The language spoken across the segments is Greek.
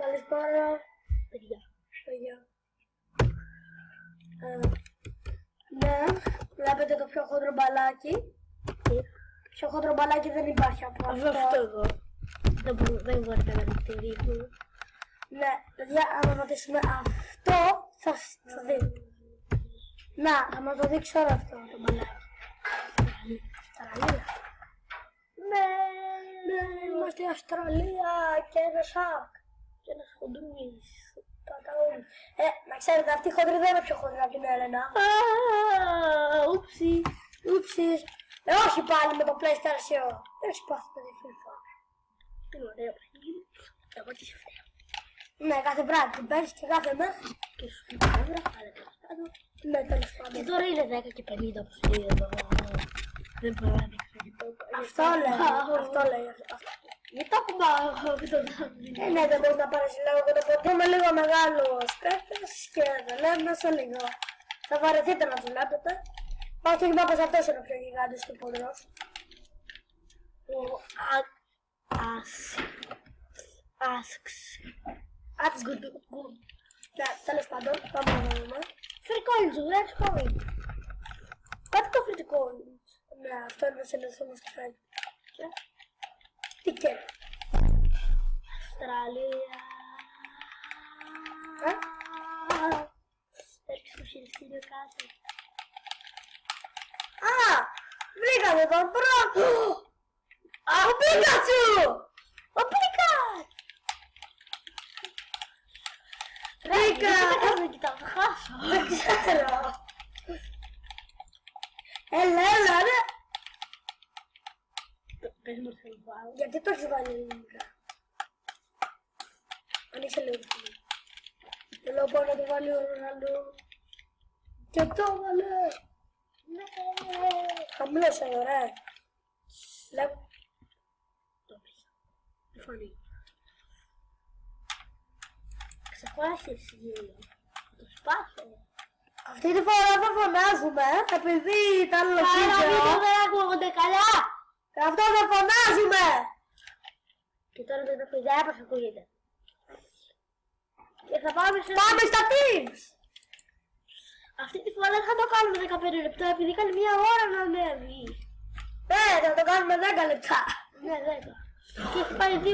Καλησπέρα. Παιδιά. Ναι, βλέπετε το πιο χοντρό μπαλάκι. Πιο χοντρό μπαλάκι δεν υπάρχει από αυτό. Αυτό εδώ. Δεν μπορείτε να δείτε δείχνω. Ναι, παιδιά, άμα πατήσουμε αυτό θα δείτε. Να, θα μας το δείξω όλο αυτό το μπαλάκι. Αυστραλία. Ναι, είμαστε η Αυστραλία και ένα σάκ. Και ένας χοντρούης. Να ξέρετε, αυτή η χοντρή δεν είναι πιο χοντρή από την Έλενα. Ούψι. Ούψις. Όχι πάλι με το PlayStation. Δεν έχει πάθει παιδί FIFA. Είναι ωραίο παιχνίδι. Εγώ τι σε φταίω. Ναι, κάθε βράδυ την παίρνεις και κάθε μέρα. Και σου πει τα έβρα, αλλά τέλος πάντων. Ναι, τέλος πάντων. Και τώρα είναι 10 και 50 όπως λέει εδώ. Δεν μπορώ να δείξω το. Αυτό λέει. Αυτό λέει. Γιατί το έχουμε αυτό το δάμε. Ναι, δεν μπορείς να πάρεις λίγο και το ποτό με λίγο μεγάλος παίκτες και το λέμε σε λίγο. Θα βαρεθείτε να το βλέπετε. Όχι, όχι, μάπας αυτός είναι ο πιο γιγάντης και ποδρός. That's good. Ναι, τέλος πάντων, πάμε να δούμε. Free coins, let's go. Κάτι το free coins. Ναι, αυτό είναι σε λες όμως τι φαίνει. Τι και. Αυστραλία. Έρχεσαι στο χειριστήριο κάτω. Α! Βρήκαμε τον πρώτο! Ο Πίκατσου! Ο Πίκατ! Βρήκα! Δεν κοιτάω, θα χάσω. Δεν ξέρω. Έλα, ρε! Πες μου θα βάλω. Γιατί το έχεις βάλει ελληνικά. Ανοίξε λίγο. Θέλω πάω να το βάλει ο Ρονάλντο. Και το βάλε. Ναι. Χαμηλός εδώ, ρε. Βλέπω. Το πήσα. Δεν φωνεί. Ξεχάσεις γύρω. Θα το σπάσω. Αυτή τη φορά θα φωνάζουμε, επειδή ήταν άλλο Κάνα βίντεο βίντεο. δεν ακούγονται καλά. Αυτό θα φωνάζουμε. Και τώρα δεν ακούγεται, έπας ακούγεται. Και θα πάμε σε... Πάμε στα teams. Αυτή τη φορά δεν θα το κάνουμε 15 λεπτά, επειδή κάνει μια ώρα να ανέβει. Θα το κάνουμε 10 λεπτά. Ναι, 10. Και έχει πάει 2:42,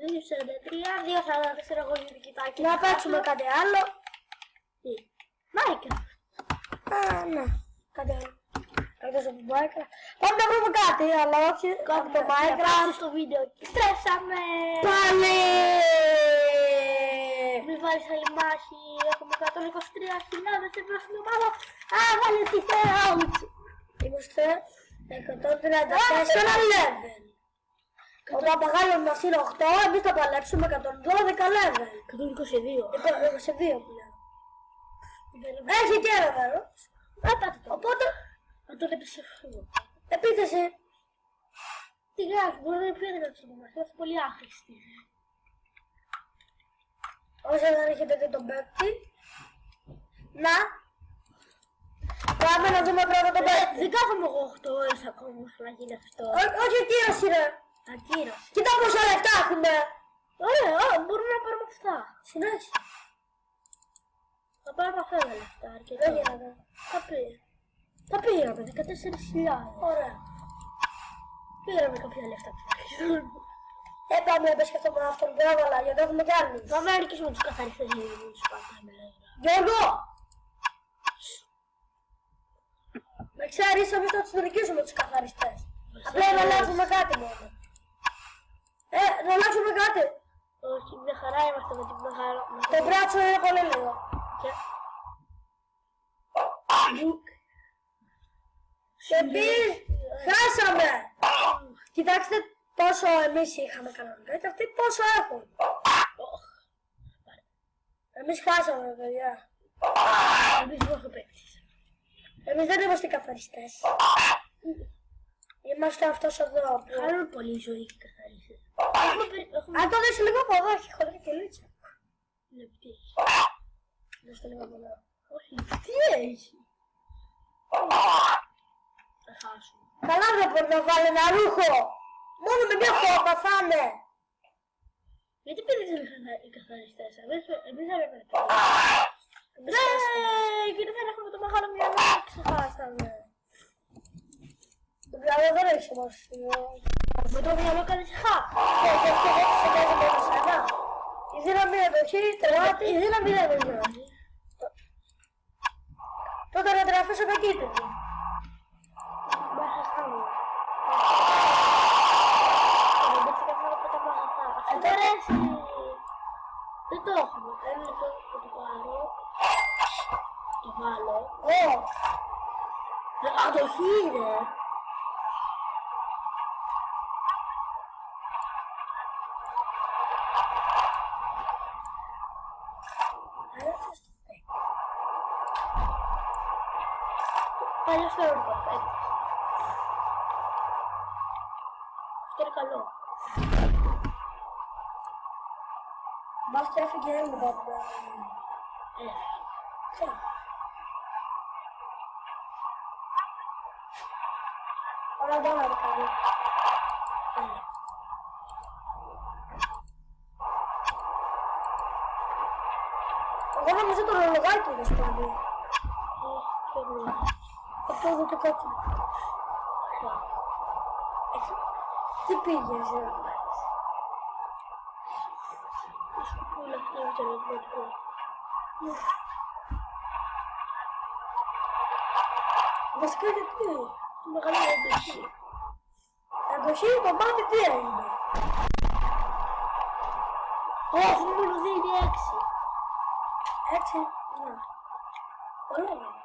2:43, 2:44 εγώ γιατί κοιτάκι. Να παίξουμε κάτι άλλο. Τι. Minecraft. Α, ναι. Κάτι άλλο. Εκτός από Minecraft. Πάμε να βρούμε κάτι, αλλά όχι από το Minecraft. Κάτσε στο βίντεο. Στρέσαμε. Πάλι! Μη βάλεις άλλη μάχη. Έχουμε 123.000 ευρώ στην ομάδα. Α, βάλε τη out. Είμαστε 134 level. Ο παπαγάλος μας είναι 8, εμείς θα παλέψουμε 112 level. 122. 22 πλέον. Έχει και ένα μέρος. Πάτε το. Οπότε, Να τον επιστρέφω. επίθεση. Τι γράφει, μπορεί να είναι πιο δυνατός από εμάς. Είμαστε πολύ άχρηστοι. Όσο δεν έχετε δει τον παίκτη. Να. Πάμε να δούμε πρώτα τον παίκτη. Δεν κάθομαι εγώ 8 ώρες ακόμα ώστε να γίνει αυτό. Όχι ακύρωση ρε. Ακύρωση. Κοίτα πόσα λεφτά έχουμε. Ωραία, μπορούμε να πάρουμε αυτά. Συνέχισε. Θα πάρουμε αυτά τα λεφτά αρκετά. Δεν γίνεται. Τα πήραμε, 14.000. Ωραία. Πήραμε κάποια λεφτά τουλάχιστον. Πάμε να επισκεφτούμε αυτόν που έβαλα γιατί έχουμε κι άλλους. Θα με αρκίσουμε τους καθαριστές για να μην τους πάρουμε. Γιώργο! Με ξέρεις, εμείς θα τους νικήσουμε τους καθαριστές. Απλά να αλλάξουμε κάτι μόνο. Να αλλάξουμε κάτι. Όχι, μια χαρά είμαστε με την μεγάλο. Το μπράτσο είναι πολύ λίγο. Και εμείς χάσαμε. Κοιτάξτε πόσο εμείς είχαμε κανονικά και αυτοί πόσο έχουν. Εμείς χάσαμε παιδιά. Εμείς δεν παίκτης. Εμείς δεν είμαστε καθαριστές. Είμαστε αυτός εδώ. Χάρουν πολύ η ζωή και καθαρίστες. Αν το δεις λίγο από εδώ, έχει χοντρή και λίτσα. Ναι, τι έχει. Δες το λίγο από εδώ. Όχι, τι έχει. Θα χάσουμε. Καλά δεν μπορεί να βάλει ένα ρούχο. Μόνο με μια φώτα θα είναι. Γιατί πήρες οι καθαριστές, εμείς δεν έπρεπε να πήρες. Ναι, γιατί δεν έχουμε το μεγάλο μυαλό, ξεχάσαμε. Το μυαλό δεν έχει σημασία. Με το μυαλό κάνεις χα. Ναι, και αυτό δεν σε κάνει με εσένα. Η δύναμη εποχή, τεράτη, η δύναμη δεν είναι. Τότε να την αφήσω με κίτρινη. Μάχα χάμε. Τώρα εσύ. Δεν το έχουμε. Ένα λεπτό που το πάρω. Το βάλω. Αντοχή είναι. Παλιός θεωρητικό. Αυτό είναι καλό. Μας και έφυγε ένα από Ωραία, δεν είναι καλό. Εγώ νομίζω το ρολογάκι είναι στο παιδί. Αυτό εδώ το κόκκινο. Τι πήγες να πάρεις? Η σκουπούλα αυτή είναι το ρολογικό. Βασικά γιατί? Το μεγάλο αντοχή. Αντοχή, το μάτι τι έγινε? Όχι, μόνο δίνει 6. Έτσι, ναι. Πολύ ωραία.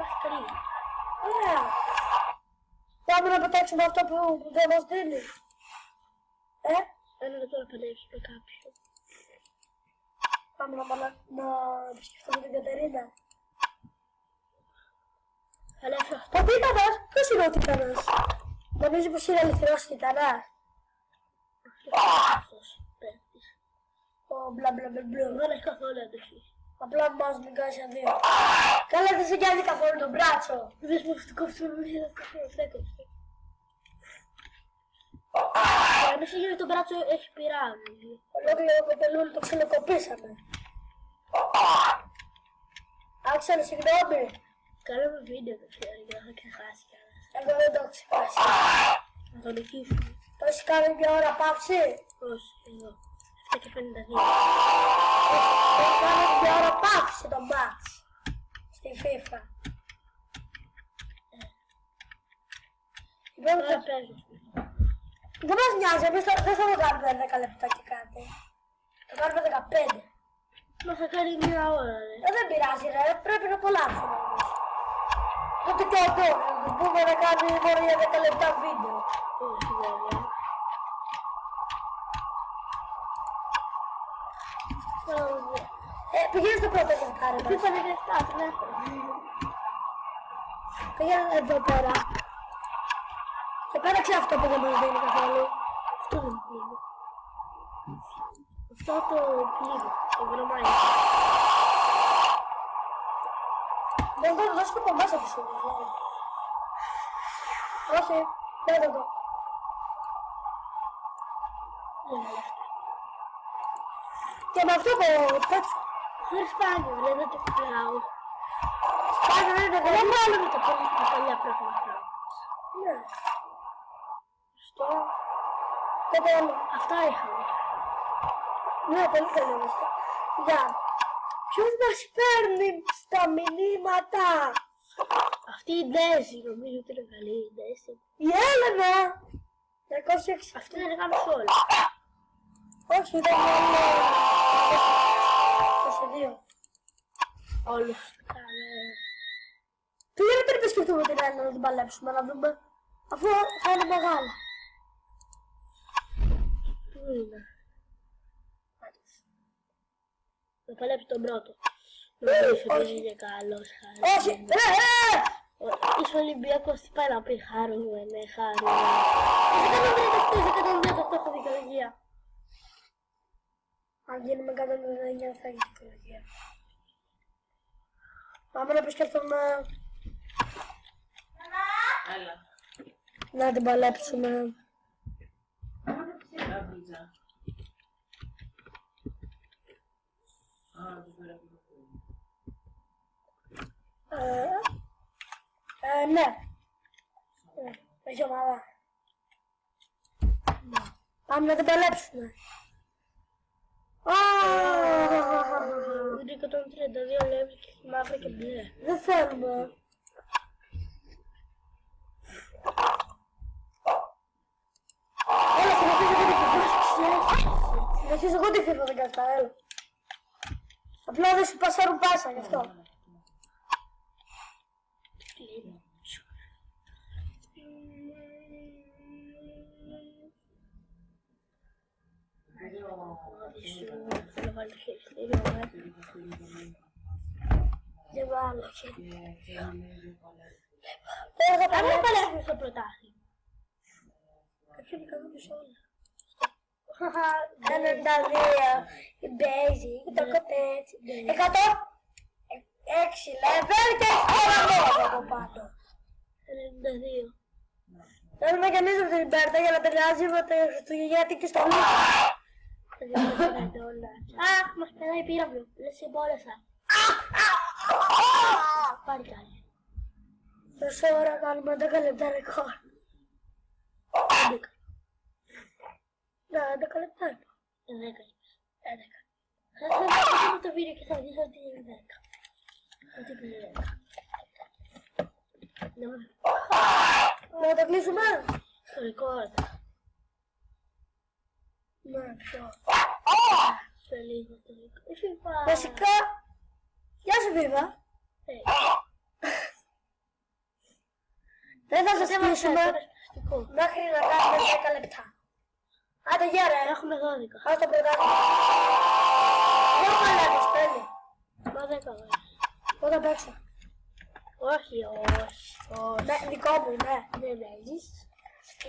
Έχει καλή. Ωραία. Πάμε να πετάξουμε αυτό που δεν μας δίνει. Ένα λεπτό να παλέψουμε κάποιον. Πάμε να επισκεφτούμε την Κατερίνα. Παλέψω αυτό. Ο Τίτανας, ποιος είναι ο Τίτανας? Νομίζει πως είναι αληθινός Τίτανας. Αυτός. Πέμπτης. Ο μπλα μπλα μπλα μπλα. Δεν έχει καθόλου αντοχή. Απλά μας νικάει σε δύο. Καλά δεν σε νοιάζει καθόλου το μπράτσο. Δες πως το κόψουμε μία καθόλου. Δεν κόψε. Εμείς είχε το μπράτσο έχει πειράμει. Ολόκληρο κοπελούλι το ξυλοκοπήσαμε. Άξανε, συγγνώμη. Κάναμε βίντεο το ξέρει και έχω ξεχάσει κιόλας. Εγώ δεν το έχω ξεχάσει. Να το νικήσουμε. Το έχεις κάνει μια ώρα πάυση. Όχι, εδώ. 7 και 52. Έχει κάνει μια ώρα πάυση το μάτς. Στη FIFA. Λοιπόν, Τώρα παίζω. δεν μας νοιάζει, εμείς δεν θα το κάνουμε 10 λεπτά και κάτι. Θα κάνουμε 15. Μα θα κάνει μία ώρα, ρε. Δεν πειράζει ρε, πρέπει να απολαύσουμε όμως. Τότε και εδώ, να του πούμε να κάνει μόνο για 10 λεπτά βίντεο. Όχι, βέβαια. Πηγαίνεις στο πρώτο κεφτάρι μας. FIFA 17, την έχω. Πήγαινε εδώ πέρα. Και πέταξε αυτό που δεν μας δίνει καθόλου. Αυτό δεν είναι. Αυτό το πλήρω, το βρωμάκι. Δεν το δώσω από μέσα του σου. Όχι, δεν το δω. Δεν είναι αυτό. Και με αυτό το τέτοιο. Είναι σπάνιο, ρε, δεν το πειράω. Σπάνιο είναι Δεν δεν βάλουμε τα παλιά πράγματα. Ναι. Στο... Και το άλλο. Αυτά είχαμε. Ναι, πολύ καλό είναι αυτό. Για. Ποιος μας παίρνει στα μηνύματα? Αυτή η Ντέζη, νομίζω ότι είναι καλή η Ντέζη. Η Έλενα. 206. Αυτή δεν έκαμε όλα. Όχι, ήταν μόνο 22. Όλους. Καλέ. Πήγαινε πριν επισκεφτούμε την Έλενα να την παλέψουμε, να δούμε. Αφού θα είναι μεγάλα. Πού είναι. Να παλέψει τον πρώτο. Νομίζω ότι είναι καλός. Όχι, Είσαι Ολυμπιακός, τι πάει να πει χάρομαι, ναι, χάρομαι. Είσαι 138, έχω δικαιολογία. Αν γίνουμε 199 θα έχει δικαιολογία. Πάμε να επισκεφτούμε. Έλα. Να την παλέψουμε. Άπλιτσα. Α, δεν πέρα από το Ναι. Έχει ομάδα. Πάμε να την παλέψουμε. Είναι 132 level και μαύρα και μπλε. Δεν θέλουμε. Έλα, συνεχίζω εγώ τη FIFA. Συνεχίζω εγώ τη FIFA, δεν κατά, έλα. Απλά δεν σου πασάρουν πάσα γι' αυτό. Θέλω να βάλω το χειριστήριο, Δεν βάλω χέρι. Αν δεν παλεύουμε στο πρωτάθλημα. Κάποιο είναι καλό μισό όλα. 92, η Μπέιζι, το κοτέτσι. 100, 6 level και 6 από πάνω. 92. Θέλουμε κι εμείς από την Μπέρτα για να ταιριάζει με το Χριστουγεννιάτικη στολή. Αχ, μας περάει πύραυλο. Λες συμπόλεσα. Πάρει κάτι. Τόση ώρα κάνουμε 10 λεπτά ρεκόρ. 11. Ναι, 11 λεπτά. 11. Θα δούμε το βίντεο και θα δεις ότι είναι 10. Ότι είναι 10. Να το κλείσουμε. Το record. Ναι, ποιο. Σε λίγο το record. Βασικά, γεια σου Βίβα. Δεν θα σας κλείσουμε μέχρι να κάνουμε 10 λεπτά. Άντε γεια ρε. Έχουμε 12. Ας το πρωτάθλημα. Δεν παλεύεις, τέλει. Μα 10. Όταν παίξω. Όχι. Ναι, δικό μου, ναι. Δεν παίζεις.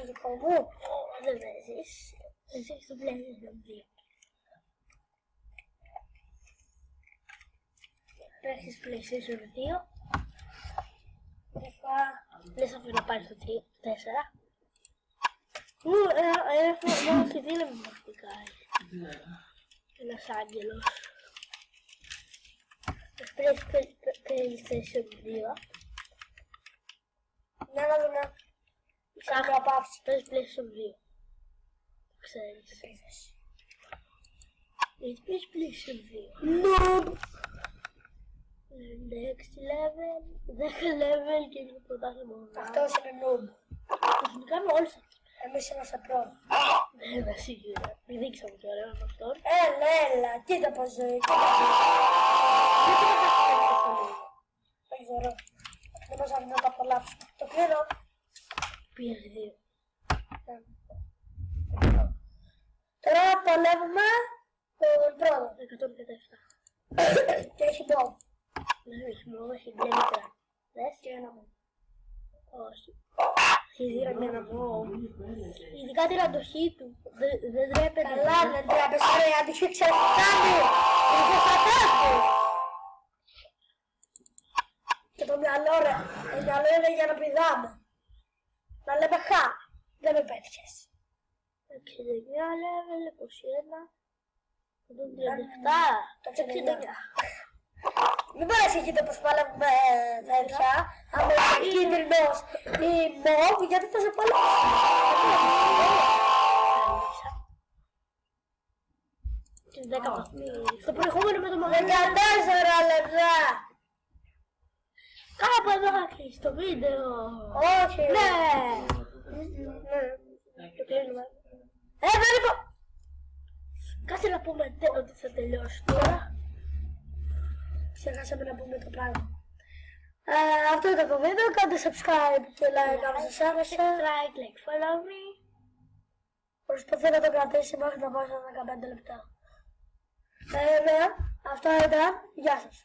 Δικό μου. Δεν παίζεις. Εσύ έχεις το PlayStation 2. Έχεις PlayStation 2. Λες αφού να πάρεις το 4. Μόνο στη δίλα μου μαθηκάει. Ένας άγγελος. Έχεις PlayStation 2. Ναι, να δούμε. Ψάχνω απάψη. Παίζεις PlayStation 2. Το ξέρεις. Γιατί παίζεις PlayStation 2. Noob. 6 level, 10 level και είναι πρωτάθλημα. Αυτός είναι noob. Θα κάνουμε όλους αυτούς. Εμείς είμαστε pro. Βέβαια, σίγουρα. Μην δείξαμε το ωραίο με αυτόν. Έλα, κοίτα πως ζωή. Γιατί δεν θα κάνει τόσο λίγο. Δεν ξέρω. Δεν μας αφήνω να το απολαύσουμε. Το κλείνω. PS2. Τώρα παλεύουμε τον πρώτο. 117. Και έχει μπομ. Δεν έχει μόνο, έχει μπλε μικρά. Λες? Και ένα μπομ. Όχι. Έχει δίρα με ένα μπομ. Ειδικά την αντοχή του. Δεν τρέπεται. Καλά, δεν τρέπεσαι ρε, αντυχή ξέρεις τι κάνει. Είναι προστατεύει. Και το μυαλό ρε, το μυαλό είναι για να πηδάμε. Να λέμε χα, δεν με πέτυχες. 69 level, 21. 37. Το 69. Μην παρασυγείτε πως παλεύουμε τέτοια, άμα είσαι κίτρινος ή μοβ, γιατί θα σε παλεύει. Τις 10 βαθμίδες. Στο προηγούμενο με το 14 μαγαζί. λεπτά. Κάπου εδώ θα κλείσει το βίντεο. Όχι. Ναι. Το κλείνουμε. Δεν είπα. Κάτσε να πούμε ότι θα τελειώσει τώρα. Ξεχάσαμε να πούμε το πράγμα. Αυτό ήταν το βίντεο. Κάντε subscribe και like αν σας άρεσε. Like, follow me. Προσπαθώ να το κρατήσει μέχρι να πάω στα 15 λεπτά. Ναι, αυτό ήταν. Γεια σας.